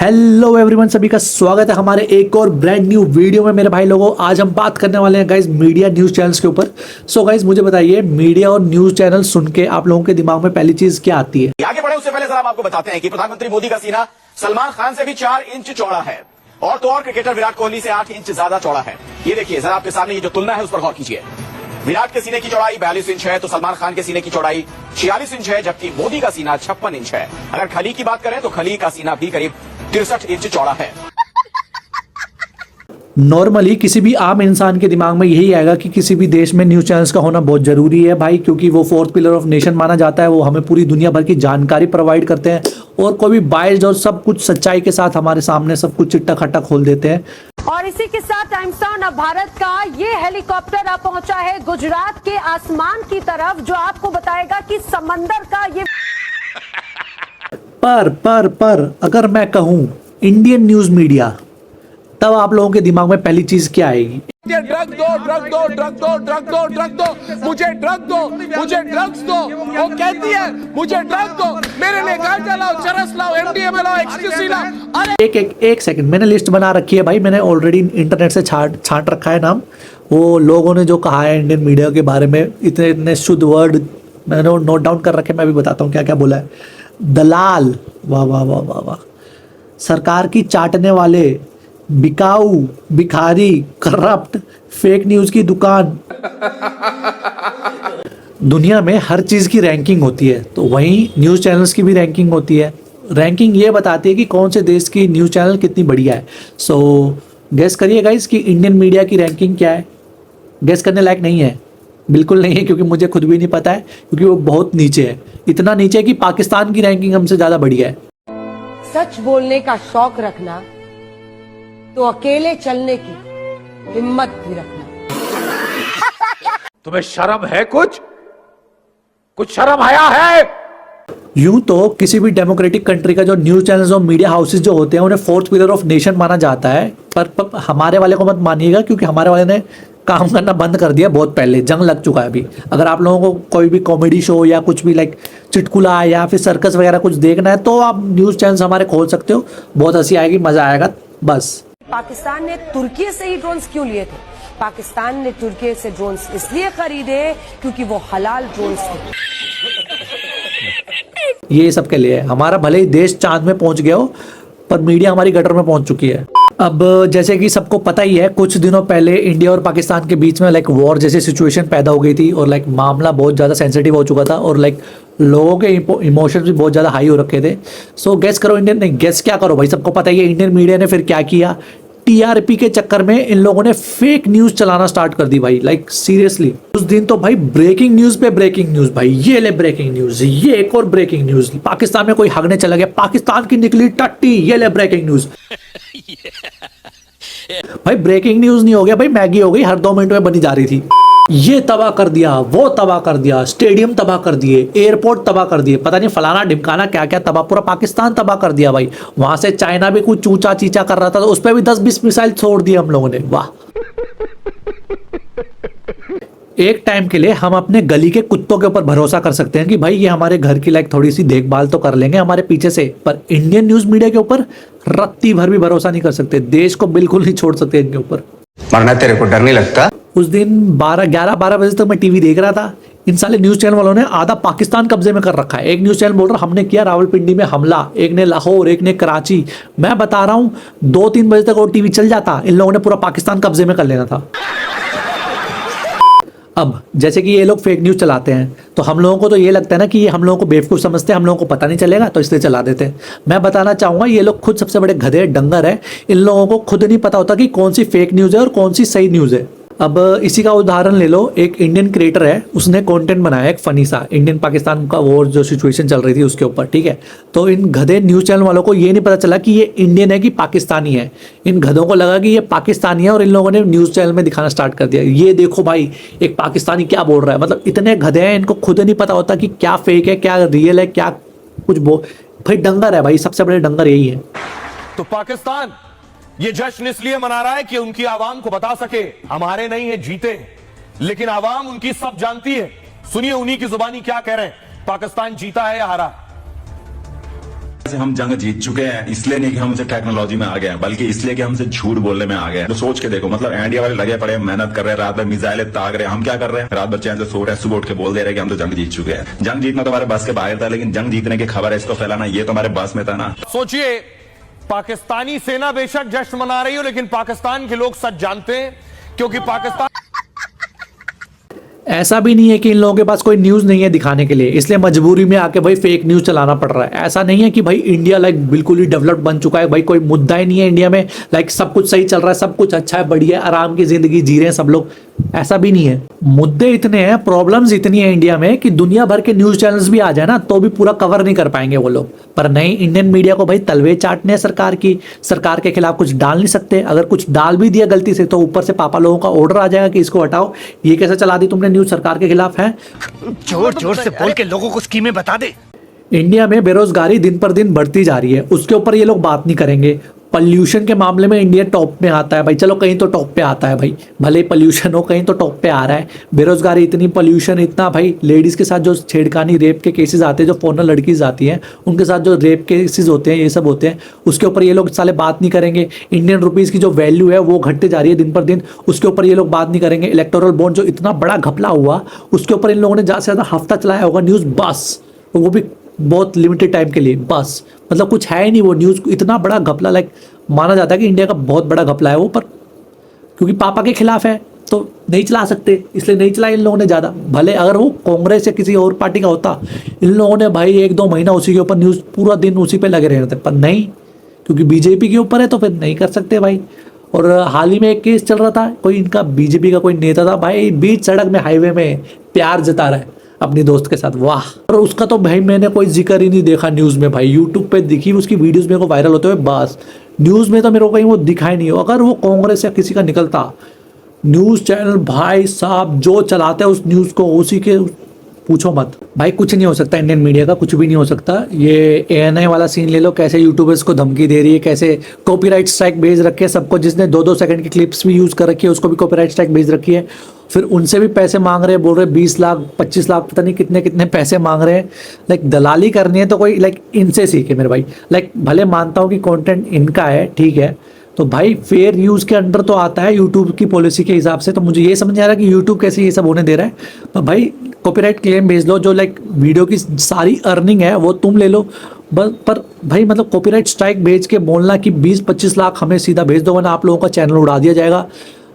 Hello everyone, सभी का स्वागत है हमारे एक और ब्रांड न्यू वीडियो में। मेरे भाई लोगों, आज हम बात करने वाले हैं गाइज मीडिया न्यूज़ चैनल्स के ऊपर। सो गाइज मुझे बताइए, मीडिया और न्यूज़ चैनल सुन के आप लोगों के दिमाग में पहली चीज क्या आती है? आगे बढ़े उससे पहले जरा हम आपको बताते हैं कि प्रधानमंत्री मोदी का सीना सलमान खान से भी 4 इंच चौड़ा है और तो और क्रिकेटर विराट कोहली से 8 इंच ज्यादा चौड़ा है। ये देखिए जरा आपके सामने ये जो तुलना है उस पर गौर कीजिए। विराट के सीने की चौड़ाई 42 इंच है तो सलमान खान के सीने की चौड़ाई 46 इंच है, जबकि मोदी का सीना 56 इंच है। अगर खली की बात करें तो खली का सीना भी करीब 63 इंच चौड़ा है। नॉर्मली किसी भी आम इंसान के दिमाग में यही आएगा कि किसी भी देश में न्यूज़ चैनल्स का होना बहुत ज़रूरी है भाई, क्योंकि वो फोर्थ पिलर ऑफ नेशन माना जाता है। वो हमें पूरी दुनिया भर की जानकारी प्रोवाइड करते हैं और कोई भी बायस और सब कुछ सच्चाई के साथ हमारे सामने सब कुछ चिट्टा खट्टा खोल देते हैं। और इसी के साथ टाइम्स नाउ भारत का ये हेलीकॉप्टर अब पहुंचा है गुजरात के आसमान की तरफ, जो आपको बताएगा कि समंदर का ये पर अगर मैं कहूं इंडियन न्यूज़ मीडिया, तब आप लोगों के दिमाग में पहली चीज क्या आएगी? ड्रग दो, ड्रग दो, ड्रग दो, ड्रग दो, ड्रग दो, मुझे ड्रग दो, मुझे ड्रग्स दो। वो कहती है मुझे ड्रग दो, मेरे लिए गांजा लाओ, चरस लाओ, एमडीएमए लाओ, एक्सक्यूसी लाओ। अरे एक सेकंड, मैंने लिस्ट बना रखी है भाई। मैंने ऑलरेडी इंटरनेट से छांट रखा है नाम। वो लोगों ने जो कहा है इंडियन मीडिया के बारे में, इतने इतने शुद्ध वर्ड मैंने नोट डाउन कर रखे। मैं भी बताता हूँ क्या क्या बोला है। दलाल, वाह वाह वाह वाह वाह, सरकार की चाटने वाले, बिकाऊ, भिखारी, करप्ट, फेक न्यूज़ की दुकान। दुनिया में हर चीज़ की रैंकिंग होती है, तो वहीं न्यूज़ चैनल्स की भी रैंकिंग होती है। रैंकिंग ये बताती है कि कौन से देश की न्यूज़ चैनल कितनी बढ़िया है। सो गेस करिए गाइस कि इंडियन मीडिया की रैंकिंग क्या है। गेस करने लायक नहीं है, बिल्कुल नहीं है, क्योंकि मुझे खुद भी नहीं पता है, क्योंकि वो बहुत नीचे है। इतना नीचे है कि पाकिस्तान की रैंकिंग हमसे ज़्यादा बढ़िया है। सच बोलने का शौक रखना तो अकेले चलने की हिम्मत भी रखना। तुम्हें शर्म है? कुछ शर्म आया है? यूं तो किसी भी डेमोक्रेटिक कंट्री का जो न्यूज़ चैनल्स और मीडिया हाउसेस जो होते हैं उन्हें फोर्थ पिलर ऑफ नेशन माना जाता है, पर हमारे वाले को मत मानिएगा, क्योंकि हमारे वाले ने काम करना बंद कर दिया बहुत पहले। जंग लग चुका है अभी। अगर आप लोगों को कोई भी कॉमेडी शो या कुछ भी लाइक चुटकुला या फिर सर्कस वगैरह कुछ देखना है तो आप न्यूज़ चैनल्स हमारे खोल सकते हो। बहुत हंसी आएगी, मज़ा आएगा। बस पाकिस्तान ने तुर्की से ही ड्रोन्स क्यों लिए थे? पाकिस्तान ने तुर्की से ड्रोन्स इसलिए खरीदे क्योंकि वो हलाल ड्रोन्स थे। ये सबके लिए है। हमारा भले ही देश चांद में पहुंच गया हो, पर मीडिया हमारी गटर में पहुंच चुकी है। अब जैसे कि सबको पता ही है, कुछ दिनों पहले इंडिया और पाकिस्तान के बीच में लाइक वॉर जैसी सिचुएशन पैदा हो गई थी और लाइक मामला बहुत ज़्यादा सेंसिटिव हो चुका था और लाइक लोगों के इमोशंस भी बहुत ज़्यादा हाई हो रखे थे। सो गेस करो इंडियन, नहीं गेस क्या करो भाई, सबको पता ही है इंडियन मीडिया ने फिर क्या किया। टीआरपी के चक्कर में इन लोगों ने फेक न्यूज़ चलाना स्टार्ट कर दी भाई। लाइक सीरियसली उस दिन तो भाई ब्रेकिंग न्यूज़ पे ब्रेकिंग न्यूज़ भाई, ये ले ब्रेकिंग न्यूज़, ये एक और ब्रेकिंग न्यूज़। पाकिस्तान में कोई हगने चला गया, पाकिस्तान की निकली टट्टी, ये ले ब्रेकिंग न्यूज़। भाई ब्रेकिंग न्यूज़ नहीं हो गया भाई, मैगी हो गई, हर 2 मिनट में बनी जा रही थी। ये तबाह कर दिया, वो तबाह कर दिया, स्टेडियम तबाह कर दिए, एयरपोर्ट तबाह कर दिए, पता नहीं फलाना ढिमकाना क्या क्या तबाह, पूरा पाकिस्तान तबाह कर दिया भाई। वहां से चाइना भी कुछ चूचा चीचा कर रहा था तो उस पर भी 10-20 मिसाइल छोड़ दिए हम लोगों ने। वाह। एक टाइम के लिए हम अपने गली के कुत्तों के ऊपर भरोसा कर सकते हैं कि भाई ये हमारे घर की लाइक थोड़ी सी देखभाल तो कर लेंगे हमारे पीछे से, पर इंडियन न्यूज़ मीडिया के ऊपर रत्ती भर भी भरोसा नहीं कर सकते। देश को बिल्कुल नहीं छोड़ सकते इनके ऊपर। मरना तेरे को डर नहीं लगता? उस दिन 11-12 बजे तक मैं टीवी देख रहा था। इन साले न्यूज़ चैनल वालों ने आधा पाकिस्तान कब्जे में कर रखा है। एक न्यूज़ चैनल बोल रहा हमने किया रावलपिंडी में हमला, एक ने लाहौर, एक ने कराची। मैं बता रहा हूँ 2-3 बजे तक वो टीवी चल जाता, इन लोगों ने पूरा पाकिस्तान कब्जे में कर लेना था। अब जैसे कि ये लोग फेक न्यूज़ चलाते हैं तो हम लोगों को तो ये लगता है ना कि ये हम लोगों को बेवकूफ़ समझते हैं, हम लोगों को पता नहीं चलेगा तो इसलिए चला देते हैं। मैं बताना चाहूँगा ये लोग खुद सबसे बड़े गधे डंगर है। इन लोगों को खुद नहीं पता होता कि कौन सी फेक न्यूज़ है और कौन सी सही न्यूज़ है। अब इसी का उदाहरण ले लो, एक इंडियन क्रिएटर है, उसने कंटेंट बनाया एक फनी सा, इंडियन पाकिस्तान का वो जो सिचुएशन चल रही थी उसके ऊपर, ठीक है। तो इन गधे न्यूज़ चैनल वालों को ये नहीं पता चला कि ये इंडियन है कि पाकिस्तानी है। इन गधों को लगा कि ये पाकिस्तानी है और इन लोगों ने न्यूज़ चैनल में दिखाना स्टार्ट कर दिया, ये देखो भाई एक पाकिस्तानी क्या बोल रहा है। मतलब इतने गधे हैं, इनको खुद नहीं पता होता कि क्या फेक है, क्या रियल है, क्या कुछ भाई डंगर है भाई, सबसे बड़े डंगर यही है। तो पाकिस्तान ये जश्न इसलिए मना रहा है कि उनकी आवाम को बता सके हमारे नहीं है जीते, लेकिन आवाम उनकी सब जानती है। सुनिए उन्हीं की जुबानी क्या कह रहे हैं, पाकिस्तान जीता है या हारा। से हम जंग जीत चुके हैं, इसलिए नहीं कि हम टेक्नोलॉजी में आ गए हैं, बल्कि इसलिए कि हमसे झूठ बोलने में आ गए हैं। तो सोच के देखो, मतलब इंडिया वाले लगे पड़े, मेहनत कर रहे हैं, रात भर मिसाइल ताक रहे हैं, हम क्या कर रहे हैं, रात भर चैन से सो रहे हैं, सुबह उठ के बोल दे रहे हैं कि हम तो जंग जीत चुके हैं। जंग जीतना तो हमारे बस के बाहर था, लेकिन जंग जीतने की खबर है इसको फैलाना ये तो हमारे बस में था ना। सोचिए, पाकिस्तानी सेना बेशक जश्न मना रही हो, लेकिन पाकिस्तान के लोग सच जानते हैं, क्योंकि पाकिस्तान ऐसा भी नहीं है कि इन लोगों के पास कोई न्यूज़ नहीं है दिखाने के लिए, इसलिए मजबूरी में आके भाई फेक न्यूज़ चलाना पड़ रहा है। ऐसा नहीं है कि भाई इंडिया लाइक बिल्कुल ही डेवलप्ड बन चुका है, भाई कोई मुद्दा ही नहीं है इंडिया में, लाइक सब कुछ सही चल रहा है, सब कुछ अच्छा है, बढ़िया आराम की जिंदगी जी रहे हैं सब लोग। ऐसा भी नहीं है, मुद्दे इतने हैं, प्रॉब्लम्स इतनी है इंडिया में कि दुनिया भर के न्यूज़ चैनल्स भी आ जाए ना तो भी पूरा कवर नहीं कर पाएंगे वो लोग। पर नहीं, इंडियन मीडिया को भाई तलवे चाटने हैं सरकार की, सरकार के खिलाफ कुछ डाल नहीं सकते। अगर कुछ डाल भी दिया गलती से तो ऊपर से पापा लोगों का ऑर्डर आ जाएगा कि इसको हटाओ, ये कैसे चला दी तुमने न्यूज़ सरकार के खिलाफ है। जोर जोर से बोल के लोगों को स्कीमें बता दे। इंडिया में बेरोजगारी दिन पर दिन बढ़ती जा रही है, उसके ऊपर ये लोग बात नहीं करेंगे। पॉल्यूशन के मामले में इंडिया टॉप में आता है भाई, चलो कहीं तो टॉप पे आता है भाई, भले पॉल्यूशन हो कहीं तो टॉप पे आ रहा है। बेरोजगारी इतनी, पॉल्यूशन इतना, भाई लेडीज के साथ जो छेड़खानी रेप के केसेस आते हैं, जो फॉरेनर लड़कीज आती हैं उनके साथ जो रेप केसेस होते हैं, ये सब होते हैं, उसके ऊपर ये लोग साले बात नहीं करेंगे। इंडियन रुपीज़ की जो वैल्यू है वो घटते जा रही है दिन पर दिन, उसके ऊपर ये लोग बात नहीं करेंगे। इलेक्टोरल बॉन्ड जो इतना बड़ा घपला हुआ, उसके ऊपर इन लोगों ने ज़्यादा से ज़्यादा हफ्ता चलाया होगा न्यूज़, बस वो भी बहुत लिमिटेड टाइम के लिए, बस मतलब कुछ है ही नहीं वो न्यूज़। इतना बड़ा घपला, लाइक माना जाता है कि इंडिया का बहुत बड़ा घपला है वो, पर क्योंकि पापा के खिलाफ है तो नहीं चला सकते, इसलिए नहीं चला इन लोगों ने ज़्यादा। भले अगर वो कांग्रेस या किसी और पार्टी का होता, इन लोगों ने भाई 1-2 महीना उसी के ऊपर न्यूज़ पूरा दिन उसी पे लगे रहते, पर नहीं, क्योंकि बीजेपी के ऊपर है तो फिर नहीं कर सकते भाई। और हाल ही में एक केस चल रहा था, कोई इनका बीजेपी का कोई नेता था भाई, बीच सड़क में हाईवे में प्यार जता रहा है अपनी दोस्त के साथ, वाह। और उसका तो भाई मैंने कोई जिक्र ही नहीं देखा न्यूज़ में भाई, यूट्यूब पे दिखी उसकी वीडियोस मेरे को वायरल होते हुए, बस न्यूज़ में तो मेरे को कहीं वो दिखा ही नहीं हो। अगर वो कांग्रेस या किसी का निकलता न्यूज़ चैनल, भाई साहब जो चलाते हैं उस न्यूज़ को, उसी के पूछो मत भाई, कुछ नहीं हो सकता इंडियन मीडिया का, कुछ भी नहीं हो सकता। ये ANI वाला सीन ले लो, कैसे यूट्यूबर्स को धमकी दे रही है, कैसे कॉपीराइट स्ट्राइक भेज रखी है सबको, जिसने 2-2 सेकंड की क्लिप्स भी यूज़ कर रखी है उसको भी कॉपीराइट स्ट्राइक भेज रखी है। फिर उनसे भी पैसे मांग रहे हैं, बोल रहे 20 लाख 25 लाख पता नहीं कितने कितने पैसे मांग रहे हैं। लाइक दलाली करनी है तो कोई लाइक इनसे सीखे मेरे भाई। लाइक भले मानता हूँ कि कंटेंट इनका है, ठीक है, तो भाई फेयर यूज़ के अंडर तो आता है यूट्यूब की पॉलिसी के हिसाब से। तो मुझे ये समझ आ रहा है कि यूट्यूब कैसे ये सब होने दे रहा है। तो भाई कॉपीराइट क्लेम भेज लो, जो लाइक वीडियो की सारी अर्निंग है वो तुम ले लो बस। पर भाई मतलब कॉपीराइट स्ट्राइक भेज के बोलना कि 20-25 लाख हमें सीधा भेज दो वरना आप लोगों का चैनल उड़ा दिया जाएगा,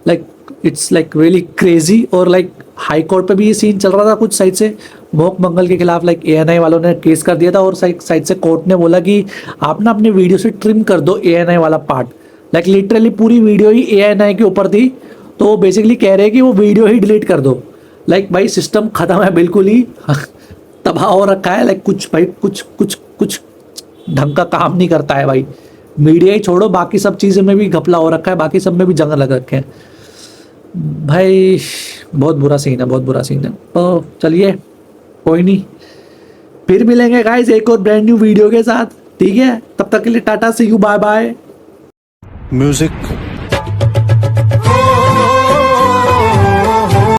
like it's like really crazy. और लाइक हाई कोर्ट पे भी ये सीन चल रहा था कुछ साइड से, मोक मंगल के खिलाफ लाइक ANI वालों ने केस कर दिया था, और साइड से कोर्ट ने बोला कि आप ना अपने वीडियो से ट्रिम कर दो ANI वाला पार्ट। लाइक लिटरली पूरी वीडियो ही ANI के ऊपर थी, तो वो बेसिकली कह रहे हैं कि वो वीडियो ही डिलीट कर दो। लाइक भाई सिस्टम खत्म है, बिल्कुल ही तबाह हो रखा है। लाइक कुछ भाई कुछ ढंग का काम नहीं करता है भाई। मीडिया ही छोड़ो, बाकी सब चीज़ों में भी घपला हो रखा है, बाकी सब में भी जंग लग रखे हैं भाई। बहुत बुरा सीन है, बहुत बुरा सीन है। तो चलिए कोई नहीं, फिर मिलेंगे गाइस एक और ब्रांड न्यू वीडियो के साथ, ठीक है। तब तक के लिए टाटा, सी यू, बाय बाय। म्यूजिक